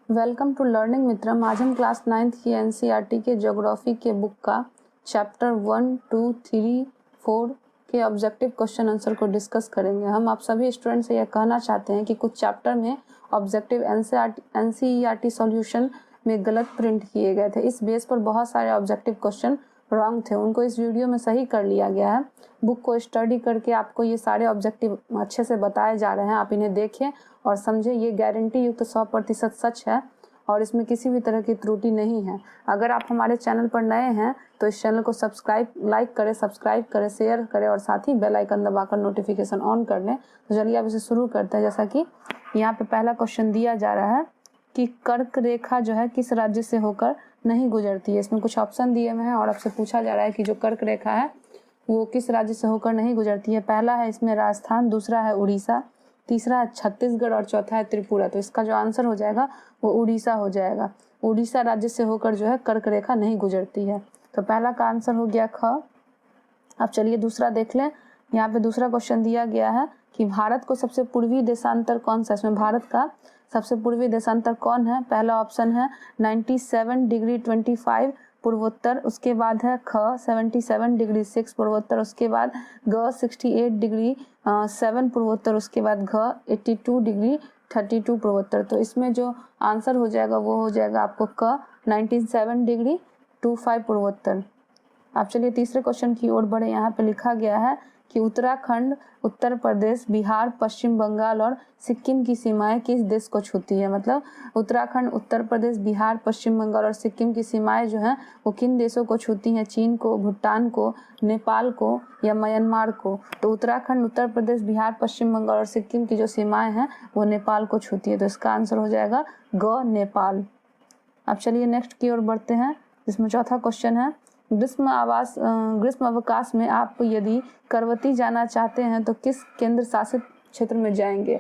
Welcome to learning मित्रम। आज हम class 9th की एनसीईआरटी के ज्योग्राफी के बुक का चैप्टर 1, 2, 3, 4 के ऑब्जेक्टिव क्वेश्चन आंसर को डिस्कस करेंगे। हम आप सभी स्टूडेंट से यह कहना चाहते हैं कि कुछ चैप्टर में ऑब्जेक्टिव एनसीईआरटी सॉल्यूशन में गलत प्रिंट किए गए थे। इस बेस पर बहुत सारे ऑब्जेक्टिव क्वेश्चन रॉन्ग थे, उनको इस वीडियो में सही कर लिया गया है। बुक को स्टडी करके आपको ये सारे ऑब्जेक्टिव अच्छे से बताए जा रहे हैं, आप इन्हें देखें और समझें। ये गारंटी युक्त 100% सच है और इसमें किसी भी तरह की त्रुटि नहीं है। अगर आप हमारे चैनल पर नए हैं तो इस चैनल को लाइक करें, सब्सक्राइब करें, शेयर करें और साथ ही बेल आइकन दबाकर नोटिफिकेशन ऑन कर लें। तो चलिए अब इसे शुरू करते हैं। जैसा कि यहाँ पे पहला क्वेश्चन दिया जा रहा है कि कर्क रेखा जो है किस राज्य से होकर नहीं गुजरती है। इसमें कुछ ऑप्शन दिए हुए हैं और आपसे पूछा जा रहा है कि जो कर्क रेखा है वो किस राज्य से होकर नहीं गुजरती है। पहला है इसमें राजस्थान, दूसरा है उड़ीसा, तीसरा है छत्तीसगढ़ और चौथा है त्रिपुरा। तो इसका जो आंसर हो जाएगा वो उड़ीसा हो जाएगा। उड़ीसा राज्य से होकर जो है कर्क रेखा नहीं गुजरती है। तो पहला का आंसर हो गया ख। अब चलिए दूसरा देख लें। यहाँ पे दूसरा क्वेश्चन दिया गया है कि भारत को सबसे पूर्वी देशांतर कौन सा। इसमें भारत का सबसे पूर्वी देशांतर कौन है। पहला ऑप्शन है 97 डिग्री 25 पूर्वोत्तर, उसके बाद है ख 77 डिग्री 6 पूर्वोत्तर, उसके बाद ग 68 डिग्री 7 पूर्वोत्तर, उसके बाद घ 82 डिग्री 32 पूर्वोत्तर। तो इसमें जो आंसर हो जाएगा वो हो जाएगा आपको क 97 डिग्री 25 पूर्वोत्तर। आप चलिए तीसरे क्वेश्चन की ओर बढ़े। यहाँ पे लिखा गया है कि उत्तराखंड, उत्तर प्रदेश, बिहार, पश्चिम बंगाल और सिक्किम की सीमाएं किस देश को छूती है। मतलब उत्तराखंड, उत्तर प्रदेश, बिहार, पश्चिम बंगाल और सिक्किम की सीमाएं जो हैं वो किन देशों को छूती हैं। चीन को, भूटान को, नेपाल को या म्यांमार को। तो उत्तराखंड, उत्तर प्रदेश, बिहार, पश्चिम बंगाल और सिक्किम की जो सीमाएं हैं वो नेपाल को छूती है। तो इसका आंसर हो जाएगा ग, नेपाल। अब चलिए नेक्स्ट की ओर बढ़ते हैं, जिसमें चौथा क्वेश्चन है ग्रीष्म अवकाश में आप यदि करवती जाना चाहते हैं तो किस केंद्र शासित क्षेत्र में जाएंगे।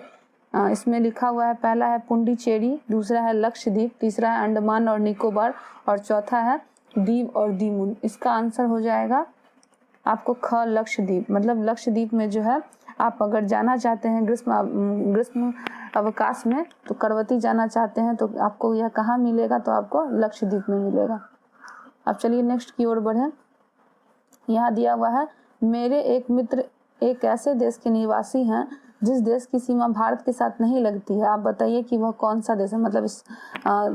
इसमें लिखा हुआ है पहला है पुडुचेरी, दूसरा है लक्षद्वीप, तीसरा है अंडमान और निकोबार और चौथा है दीव और दीमुन। इसका आंसर हो जाएगा आपको ख, लक्षद्वीप। मतलब लक्षद्वीप में जो है आप अगर जाना चाहते हैं ग्रीष्म अवकाश में तो करवती जाना चाहते हैं तो आपको यह कहाँ मिलेगा, तो आपको लक्षद्वीप में मिलेगा। अब चलिए नेक्स्ट की ओर बढ़ें। यहाँ दिया हुआ है मेरे एक मित्र एक ऐसे देश के निवासी हैं जिस देश की सीमा भारत के साथ नहीं लगती है, आप बताइए कि वह कौन सा देश है। मतलब इस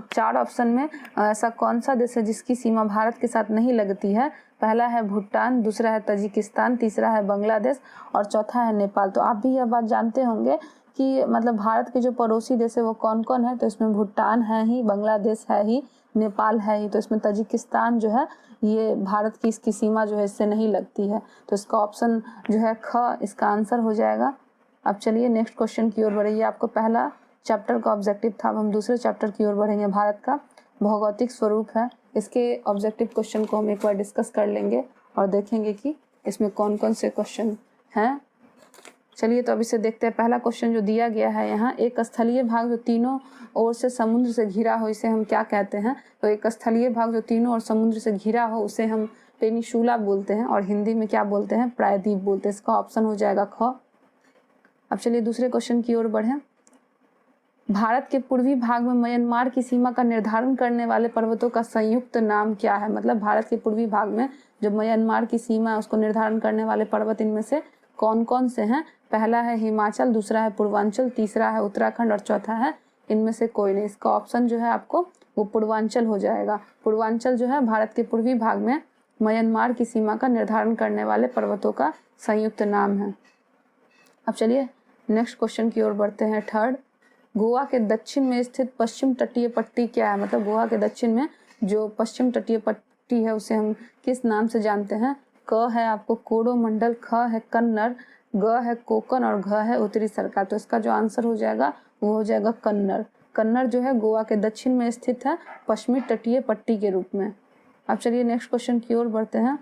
4 ऑप्शन में ऐसा कौन सा देश है जिसकी सीमा भारत के साथ नहीं लगती है। पहला है भूटान, दूसरा है तजिकिस्तान, तीसरा है बांग्लादेश और चौथा है नेपाल। तो आप भी यह बात जानते होंगे कि मतलब भारत के जो पड़ोसी देश है वो कौन कौन है। तो इसमें भूटान है ही, बांग्लादेश है ही, नेपाल है ही। तो इसमें तजिकिस्तान जो है ये भारत की इसकी सीमा जो है इससे नहीं लगती है। तो इसका ऑप्शन जो है ख, इसका आंसर हो जाएगा। अब चलिए नेक्स्ट क्वेश्चन की ओर बढ़िए। आपको पहला चैप्टर का ऑब्जेक्टिव था, अब हम दूसरे चैप्टर की ओर बढ़ेंगे। भारत का भौगोलिक स्वरूप है, इसके ऑब्जेक्टिव क्वेश्चन को हम एक बार डिस्कस कर लेंगे और देखेंगे कि इसमें कौन कौन से क्वेश्चन हैं। चलिए तो अब इसे देखते हैं। पहला क्वेश्चन जो दिया गया है यहाँ, एक स्थलीय भाग जो तीनों ओर से समुद्र से घिरा हो इसे हम क्या कहते हैं। तो एक स्थलीय भाग जो तीनों ओर समुद्र से घिरा हो उसे हम पेनिनसुला बोलते हैं और हिंदी में क्या बोलते हैं, प्रायद्वीप बोलते हैं। इसका ऑप्शन हो जाएगा ख। अब चलिए दूसरे क्वेश्चन की ओर बढ़ें। भारत के पूर्वी भाग में म्यांमार की सीमा का निर्धारण करने वाले पर्वतों का संयुक्त नाम क्या है। मतलब भारत के पूर्वी भाग में जो म्यांमार की सीमा है उसको निर्धारण करने वाले पर्वत इनमें से कौन कौन से हैं। पहला है हिमाचल, दूसरा है पूर्वांचल, तीसरा है उत्तराखंड और चौथा है इनमें से कोई नहीं। इसका ऑप्शन जो है आपको वो पूर्वांचल हो जाएगा। पूर्वांचल जो है भारत के पूर्वी भाग में म्यांमार की सीमा का निर्धारण करने वाले पर्वतों का संयुक्त नाम है। अब चलिए नेक्स्ट क्वेश्चन की ओर बढ़ते हैं। थर्ड, गोवा के दक्षिण में स्थित पश्चिम तटीय पट्टी क्या है। मतलब गोवा के दक्षिण में जो पश्चिम तटीय पट्टी है उसे हम किस नाम से जानते हैं। क है आपको कोरोमंडल, ख है कन्नड़, ग है कोकण और घ है उत्तरी सरकार। तो इसका जो आंसर हो जाएगा वो हो जाएगा कन्नड़। कन्नड़ जो है गोवा के दक्षिण में स्थित है पश्चिमी तटीय पट्टी के रूप में। अब चलिए नेक्स्ट क्वेश्चन की ओर बढ़ते हैं।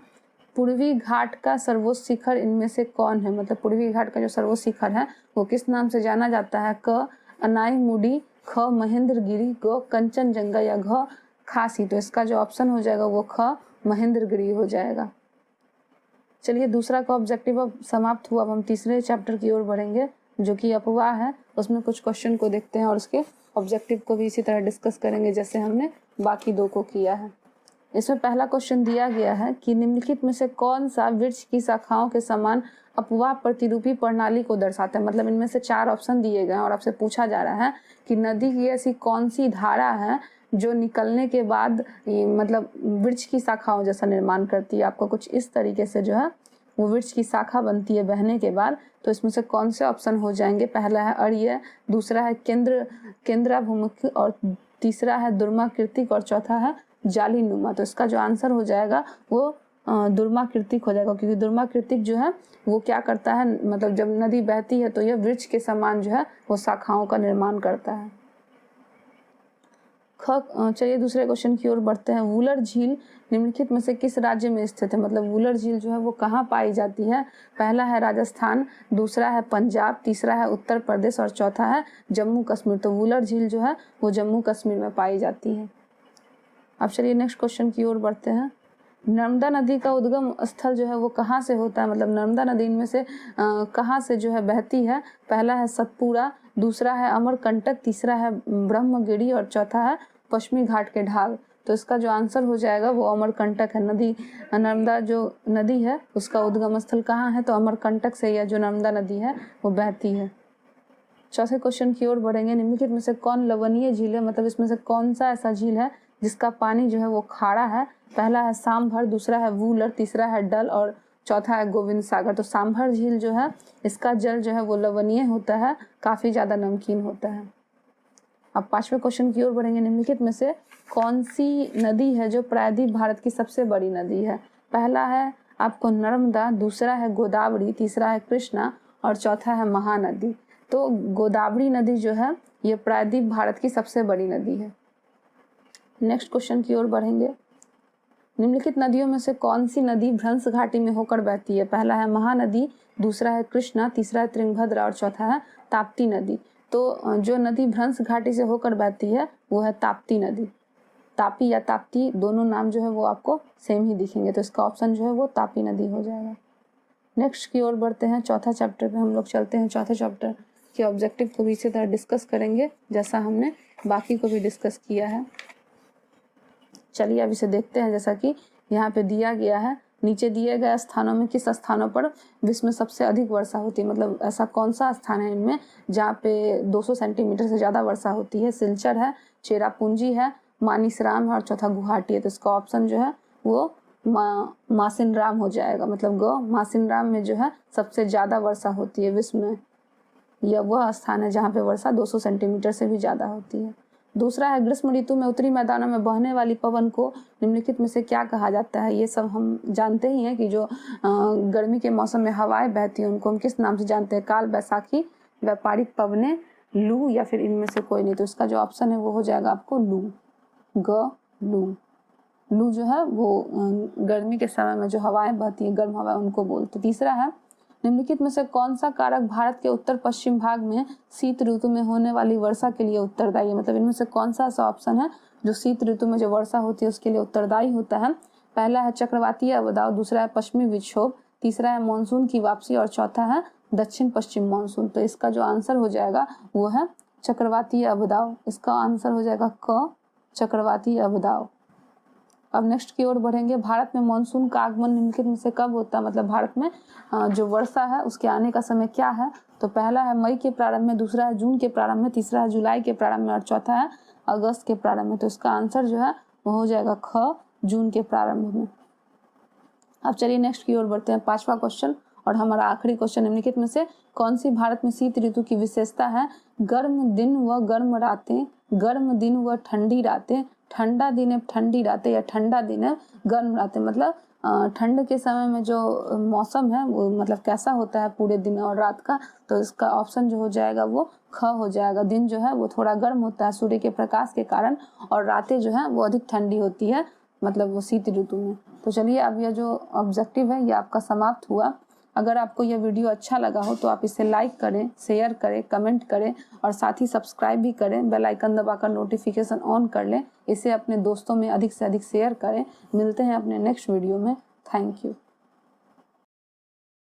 पूर्वी घाट का सर्वोच्च शिखर इनमें से कौन है। मतलब पूर्वी घाट का जो सर्वोच्च शिखर है वो किस नाम से जाना जाता है। क अनाईमुडी, ख महेंद्रगिरी, ग कंचनजंगा या घ खासी। तो इसका जो ऑप्शन हो जाएगा वो ख महेंद्रगिरी हो जाएगा। चलिए दूसरा का ऑब्जेक्टिव अब समाप्त हुआ। अब हम तीसरे चैप्टर की ओर बढ़ेंगे जो कि अपवाह है। उसमें कुछ क्वेश्चन को देखते हैं और उसके ऑब्जेक्टिव को भी इसी तरह डिस्कस करेंगे जैसे हमने बाकी दो को किया है। इसमें पहला क्वेश्चन दिया गया है कि निम्नलिखित में से कौन सा वृक्ष की शाखाओं के समान अपवाह प्रतिरूपी प्रणाली को दर्शाता है। मतलब इनमें से 4 ऑप्शन दिए गए हैं और आपसे पूछा जा रहा है कि नदी की ऐसी कौन सी धारा है जो निकलने के बाद मतलब वृक्ष की शाखाओं जैसा निर्माण करती है। आपको कुछ इस तरीके से जो है वो वृक्ष की शाखा बनती है बहने के बाद। तो इसमें से कौन से ऑप्शन हो जाएंगे? पहला है अरीय, दूसरा है केंद्राभिमुखी और तीसरा है दुर्माकृतिक और चौथा है जालीनुमा। तो इसका जो आंसर हो जाएगा वो दुर्माकृतिक हो जाएगा, क्योंकि दुर्माकृतिक जो है वो क्या करता है, मतलब जब नदी बहती है तो यह वृक्ष के समान जो है वो शाखाओं का निर्माण करता है। चलिए दूसरे क्वेश्चन की ओर बढ़ते हैं। वुलर झील निम्नलिखित में से किस राज्य में स्थित है? मतलब वुलर झील जो है वो कहाँ पाई जाती है? पहला है राजस्थान, दूसरा है पंजाब, तीसरा है उत्तर प्रदेश और चौथा है जम्मू कश्मीर। तो वुलर झील जो है वो जम्मू कश्मीर में पाई जाती है। अब चलिए नेक्स्ट क्वेश्चन की ओर बढ़ते हैं। नर्मदा नदी का उद्गम स्थल जो है वो कहाँ से होता है? मतलब नर्मदा नदी इनमें से कहाँ से जो है बहती है? पहला है सतपुड़ा, दूसरा है अमरकंटक, तीसरा है ब्रह्मगिरी और चौथा है पश्चिमी घाट के ढाल। तो इसका जो आंसर हो जाएगा वो अमरकंटक है। नदी नर्मदा जो नदी है उसका उद्गम स्थल कहाँ है? तो अमरकंटक से यह जो नर्मदा नदी है वो बहती है। चौथे क्वेश्चन की ओर बढ़ेंगे। निम्नलिखित में से कौन लवणीय झील है? मतलब इसमें से कौन सा ऐसा झील है जिसका पानी जो है वो खारा है? पहला है सांभर, दूसरा है वूलर, तीसरा है डल और चौथा है गोविंद सागर। तो सांभर झील जो है इसका जल जो है वो लवणीय होता है, काफी ज्यादा नमकीन होता है। अब पांचवें क्वेश्चन की ओर बढ़ेंगे। निम्नलिखित में से कौन सी नदी है जो प्रायद्वीप भारत की सबसे बड़ी नदी है? पहला है आपको नर्मदा, दूसरा है गोदावरी, तीसरा है कृष्णा और चौथा है महानदी। तो गोदावरी नदी जो है ये प्रायद्वीप भारत की सबसे बड़ी नदी है। नेक्स्ट क्वेश्चन की ओर बढ़ेंगे। निम्नलिखित नदियों में से कौन सी नदी भ्रंश घाटी में होकर बहती है? पहला है महानदी, दूसरा है कृष्णा, तीसरा है तुंगभद्रा और चौथा है ताप्ती नदी। तो जो नदी भ्रंश घाटी से होकर बहती है वो है ताप्ती नदी। तापी या ताप्ती दोनों नाम जो है वो आपको सेम ही दिखेंगे, तो इसका ऑप्शन जो है वो तापी नदी हो जाएगा। नेक्स्ट की ओर बढ़ते हैं। चौथा चैप्टर पे हम लोग चलते हैं। चौथे चैप्टर के ऑब्जेक्टिव को भी इसी तरह डिस्कस करेंगे जैसा हमने बाकी को भी डिस्कस किया है। चलिए अब इसे देखते हैं। जैसा कि यहाँ पे दिया गया है, नीचे दिए गए स्थानों में किस स्थानों पर विश्व में सबसे अधिक वर्षा होती है? मतलब ऐसा कौन सा स्थान है इनमें जहाँ पे 200 सेंटीमीटर से ज़्यादा वर्षा होती है? सिलचर है, चेरापूंजी है, मानिसराम है और चौथा गुवाहाटी है। तो इसका ऑप्शन जो है वो मासिनराम हो जाएगा। मतलब मासिनराम में जो है सबसे ज़्यादा वर्षा होती है विश्व में। यह वह स्थान है जहाँ पे वर्षा 200 सेंटीमीटर से भी ज़्यादा होती है। दूसरा है ग्रीष्म ऋतु में उत्तरी मैदानों में बहने वाली पवन को निम्नलिखित में से क्या कहा जाता है? ये सब हम जानते ही हैं कि जो गर्मी के मौसम में हवाएं बहती हैं उनको हम किस नाम से जानते हैं? काल बैसाखी, व्यापारिक पवने, लू या फिर इनमें से कोई नहीं। तो इसका जो ऑप्शन है वो हो जाएगा आपको लू। लू लू जो है वो गर्मी के समय में जो हवाएं बहती हैं, गर्म हवाएं, उनको बोलते। तीसरा है निम्नलिखित में से कौन सा कारक भारत के उत्तर पश्चिम भाग में शीत ऋतु में होने वाली वर्षा के लिए उत्तरदायी है? मतलब इनमें से कौन सा ऐसा ऑप्शन है जो शीत ऋतु में जो वर्षा होती है उसके लिए उत्तरदायी होता है? पहला है चक्रवातीय अवदाव, दूसरा है पश्चिमी विक्षोभ, तीसरा है मानसून की वापसी और चौथा है दक्षिण पश्चिम मानसून। तो इसका जो आंसर हो जाएगा वो है चक्रवातीय अवदाव। इसका आंसर हो जाएगा क, चक्रवातीय अवदाव। अब नेक्स्ट की ओर बढ़ेंगे। भारत में मानसून का आगमन निम्नलिखित में से कब होता है? मतलब भारत में जो वर्षा है उसके आने का समय क्या है? तो पहला है मई के प्रारंभ में, दूसरा है जून के प्रारंभ में, तीसरा है जुलाई के प्रारंभ में और चौथा है अगस्त के प्रारंभ में। तो इसका आंसर जो है वो हो जाएगा ख, जून के प्रारंभ में। अब चलिए नेक्स्ट की ओर बढ़ते हैं। पांचवा क्वेश्चन और हमारा आखिरी क्वेश्चन। निम्नलिखित में से कौन सी भारत में शीत ऋतु की विशेषता है? गर्म दिन व गर्म रातें, गर्म दिन व ठंडी रातें, ठंडा दिन ठंडी रातें या ठंडा दिन गर्म रातें। मतलब ठंड के समय में जो मौसम है वो मतलब कैसा होता है पूरे दिन और रात का? तो इसका ऑप्शन जो हो जाएगा वो ख हो जाएगा। दिन जो है वो थोड़ा गर्म होता है सूर्य के प्रकाश के कारण और रातें जो है वो अधिक ठंडी होती है, मतलब वो शीत ऋतु में। तो चलिए अब यह जो ऑब्जेक्टिव है ये आपका समाप्त हुआ। अगर आपको यह वीडियो अच्छा लगा हो तो आप इसे लाइक करें, शेयर करें, कमेंट करें और साथ ही सब्सक्राइब भी करें। बेल आइकन दबाकर नोटिफिकेशन ऑन कर लें। इसे अपने दोस्तों में अधिक से अधिक शेयर करें। मिलते हैं अपने नेक्स्ट वीडियो में। Thank you.